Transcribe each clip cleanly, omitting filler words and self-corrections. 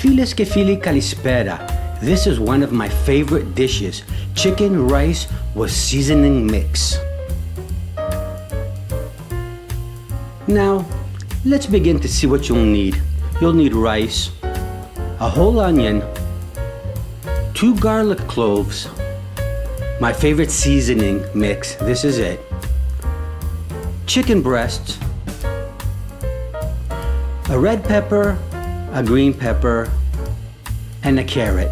Kefiles kefili kalispera. This is one of my favorite dishes, chicken rice with seasoning mix. Now, let's begin to see what you'll need. You'll need rice, a whole onion, 2 garlic cloves, my favorite seasoning mix, this is it, chicken breasts, a red pepper, a green pepper, and a carrot.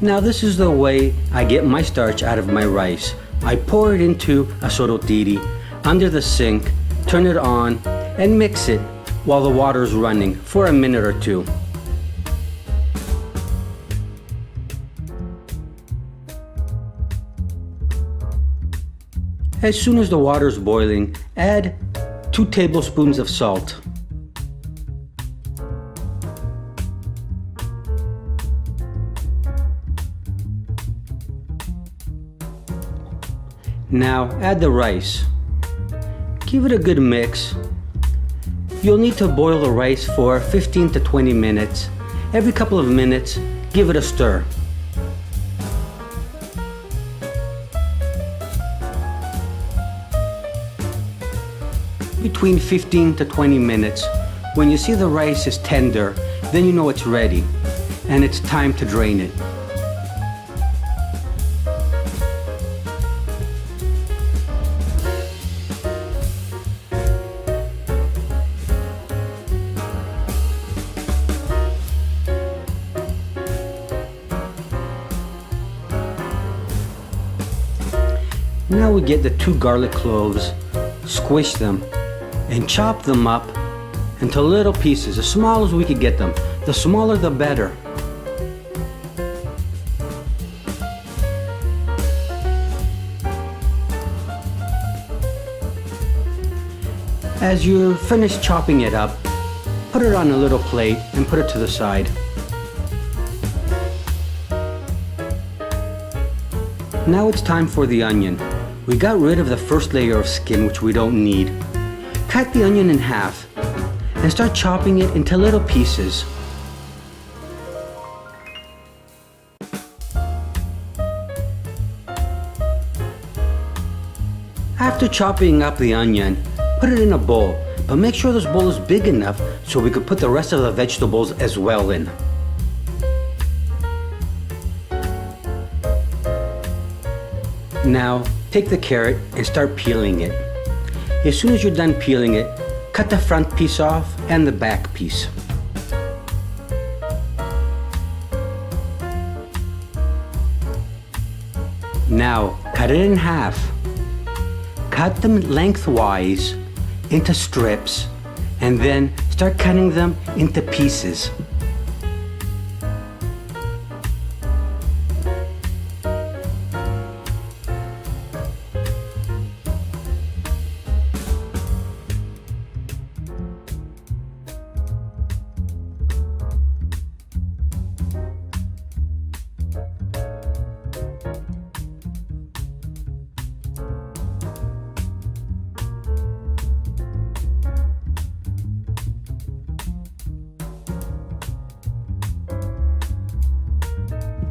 Now this is the way I get my starch out of my rice. I pour it into a sorotiri under the sink, turn it on, and mix it while the water's running for a minute or two. As soon as the water's boiling, add 2 tablespoons of salt. Now add the rice. Give it a good mix. You'll need to boil the rice for 15 to 20 minutes. Every couple of minutes, give it a stir. Between 15 to 20 minutes, when you see the rice is tender, then you know it's ready, and it's time to drain it. Now we get the 2 garlic cloves, squish them, and chop them up into little pieces, as small as we could get them. The smaller the better. As you finish chopping it up, put it on a little plate and put it to the side. Now it's time for the onion. We got rid of the first layer of skin, which we don't need. Cut the onion in half and start chopping it into little pieces. After chopping up the onion, put it in a bowl, but make sure this bowl is big enough so we could put the rest of the vegetables as well in. Now, take the carrot and start peeling it. As soon as you're done peeling it, cut the front piece off and the back piece. Now, cut it in half. Cut them lengthwise into strips and then start cutting them into pieces.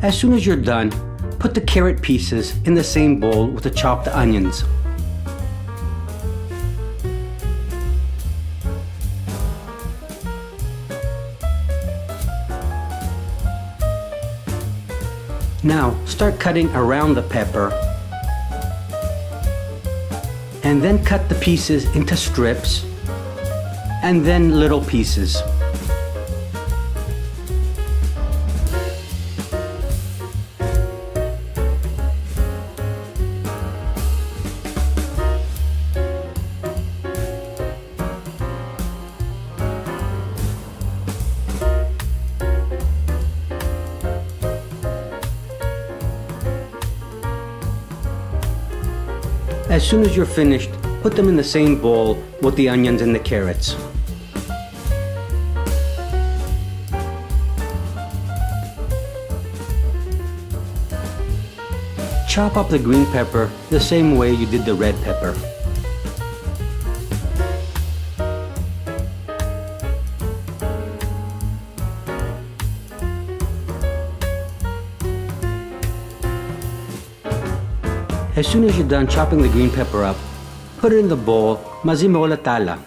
As soon as you're done, put the carrot pieces in the same bowl with the chopped onions. Now start cutting around the pepper and then cut the pieces into strips and then little pieces. As soon as you're finished, put them in the same bowl with the onions and the carrots. Chop up the green pepper the same way you did the red pepper. As soon as you're done chopping the green pepper up, put it in the bowl, μαζί με όλα τα άλλα.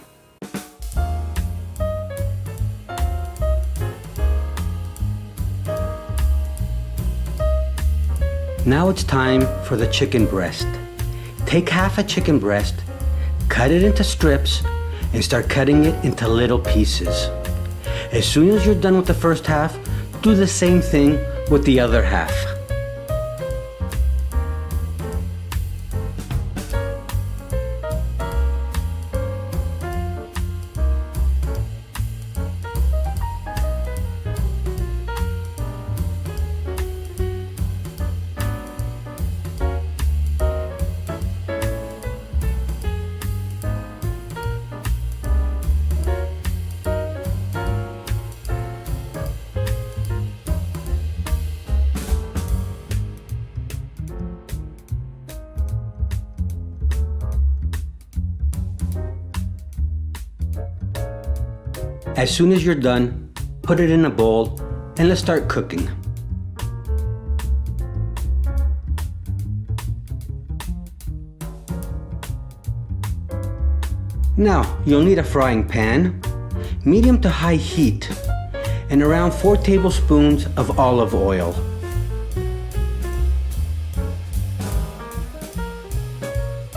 Now it's time for the chicken breast. Take half a chicken breast, cut it into strips, and start cutting it into little pieces. As soon as you're done with the first half, do the same thing with the other half. As soon as you're done, put it in a bowl and let's start cooking. Now, you'll need a frying pan, medium to high heat, and around 4 tablespoons of olive oil.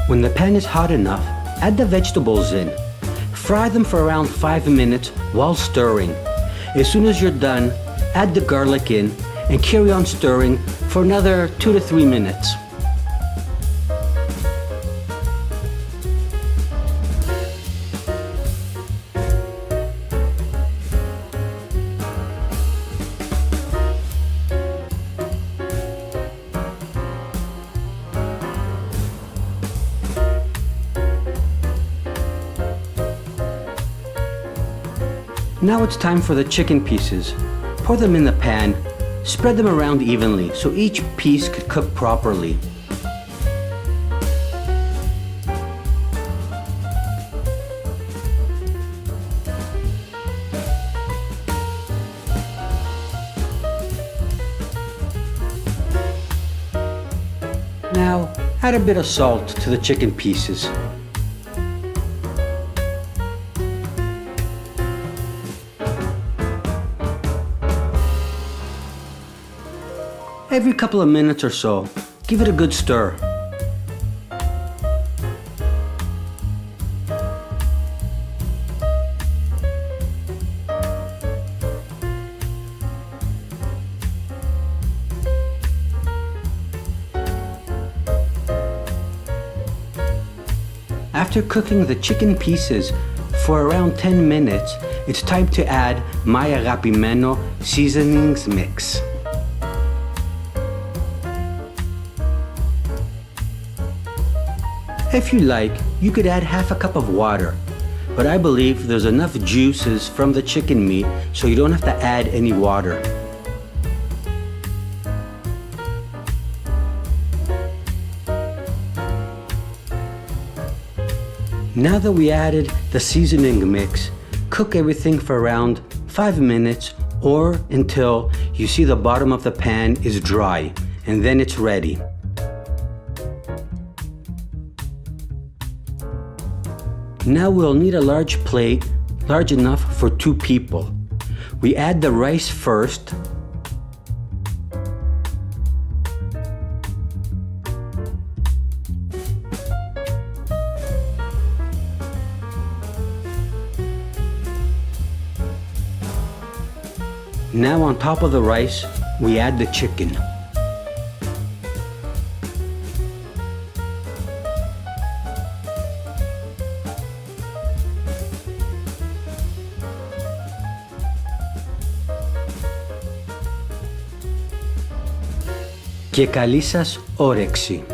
When the pan is hot enough, add the vegetables in. Fry them for around 5 minutes while stirring. As soon as you're done, add the garlic in and carry on stirring for another 2 to 3 minutes. Now it's time for the chicken pieces. Pour them in the pan, spread them around evenly so each piece could cook properly. Now add a bit of salt to the chicken pieces. Every couple of minutes or so, give it a good stir. After cooking the chicken pieces for around 10 minutes, it's time to add my agapimeno seasonings mix. If you like, you could add half a cup of water, but I believe there's enough juices from the chicken meat so you don't have to add any water. Now that we added the seasoning mix, cook everything for around 5 minutes or until you see the bottom of the pan is dry, and then it's ready. Now we'll need a large plate, large enough for 2 people. We add the rice first. Now on top of the rice, we add the chicken. Και καλή σας όρεξη!